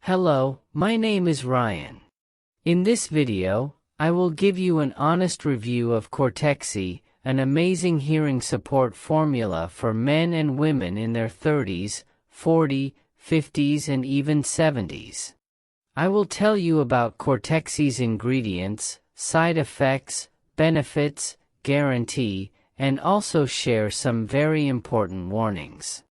Hello, my name is Ryan. In this video, I will give you an honest review of Cortexi, an amazing hearing support formula for men and women in their 30s, 40s, 50s and even 70s. I will tell you about Cortexi's ingredients, side effects, benefits, guarantee, and also share some very important warnings.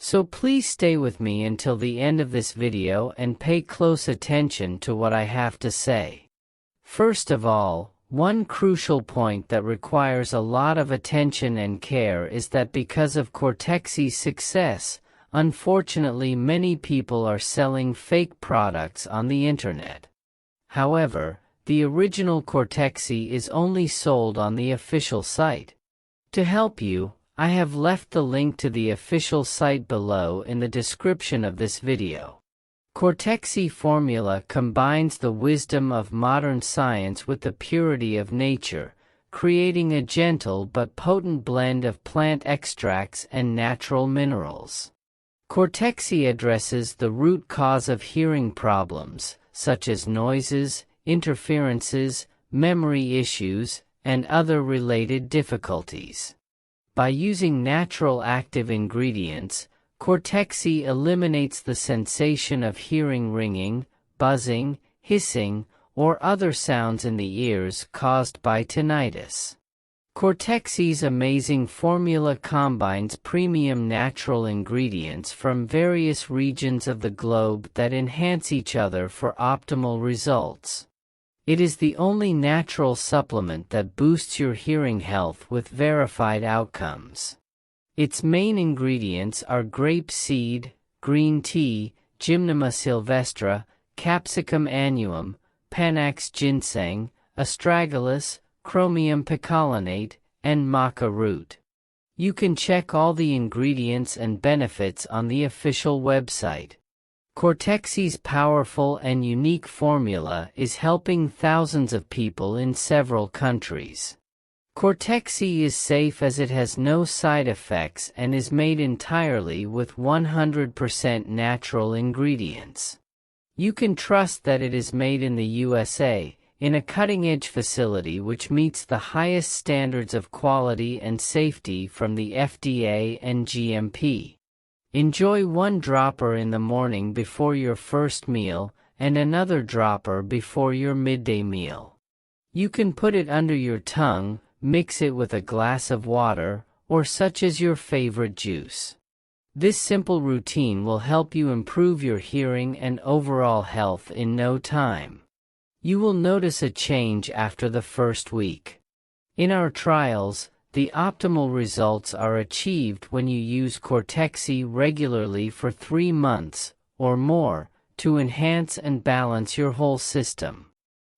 So please stay with me until the end of this video and pay close attention to what I have to say. First of all, one crucial point that requires a lot of attention and care is that because of Cortexi's success, unfortunately many people are selling fake products on the internet. However, the original Cortexi is only sold on the official site. To help you, I have left the link to the official site below in the description of this video. Cortexi Formula combines the wisdom of modern science with the purity of nature, creating a gentle but potent blend of plant extracts and natural minerals. Cortexi addresses the root cause of hearing problems, such as noises, interferences, memory issues, and other related difficulties. By using natural active ingredients, Cortexi eliminates the sensation of hearing ringing, buzzing, hissing, or other sounds in the ears caused by tinnitus. Cortexi's amazing formula combines premium natural ingredients from various regions of the globe that enhance each other for optimal results. It is the only natural supplement that boosts your hearing health with verified outcomes. Its main ingredients are grape seed, green tea, Gymnema sylvestre, Capsicum annuum, Panax ginseng, astragalus, Chromium picolinate, and maca root. You can check all the ingredients and benefits on the official website. Cortexi's powerful and unique formula is helping thousands of people in several countries. Cortexi is safe as it has no side effects and is made entirely with 100% natural ingredients. You can trust that it is made in the USA, in a cutting-edge facility which meets the highest standards of quality and safety from the FDA and GMP. Enjoy one dropper in the morning before your first meal, and another dropper before your midday meal. You can put it under your tongue, mix it with a glass of water, or such as your favorite juice. This simple routine will help you improve your hearing and overall health in no time. You will notice a change after the first week. In our trials, the optimal results are achieved when you use Cortexi regularly for 3 months, or more, to enhance and balance your whole system.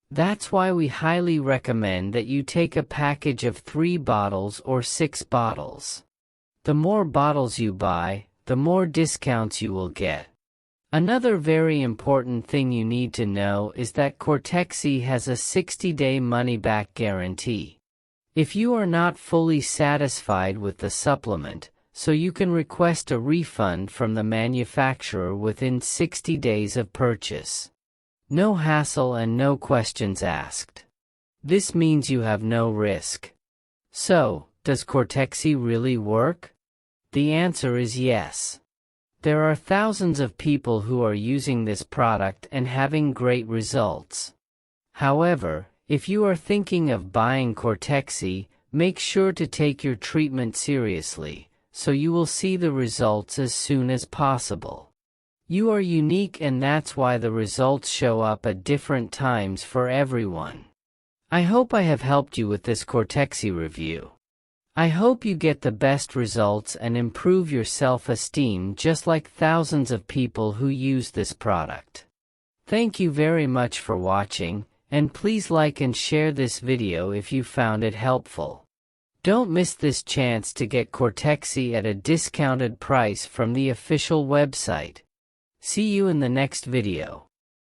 That's why we highly recommend that you take a package of 3 bottles or 6 bottles. The more bottles you buy, the more discounts you will get. Another very important thing you need to know is that Cortexi has a 60-day money-back guarantee. If you are not fully satisfied with the supplement, so you can request a refund from the manufacturer within 60 days of purchase. No hassle and no questions asked. This means you have no risk. So, does Cortexi really work? The answer is yes. There are thousands of people who are using this product and having great results. However, if you are thinking of buying Cortexi, make sure to take your treatment seriously, so you will see the results as soon as possible. You are unique and that's why the results show up at different times for everyone. I hope I have helped you with this Cortexi review. I hope you get the best results and improve your self-esteem just like thousands of people who use this product. Thank you very much for watching. And please like and share this video if you found it helpful. Don't miss this chance to get Cortexi at a discounted price from the official website. See you in the next video.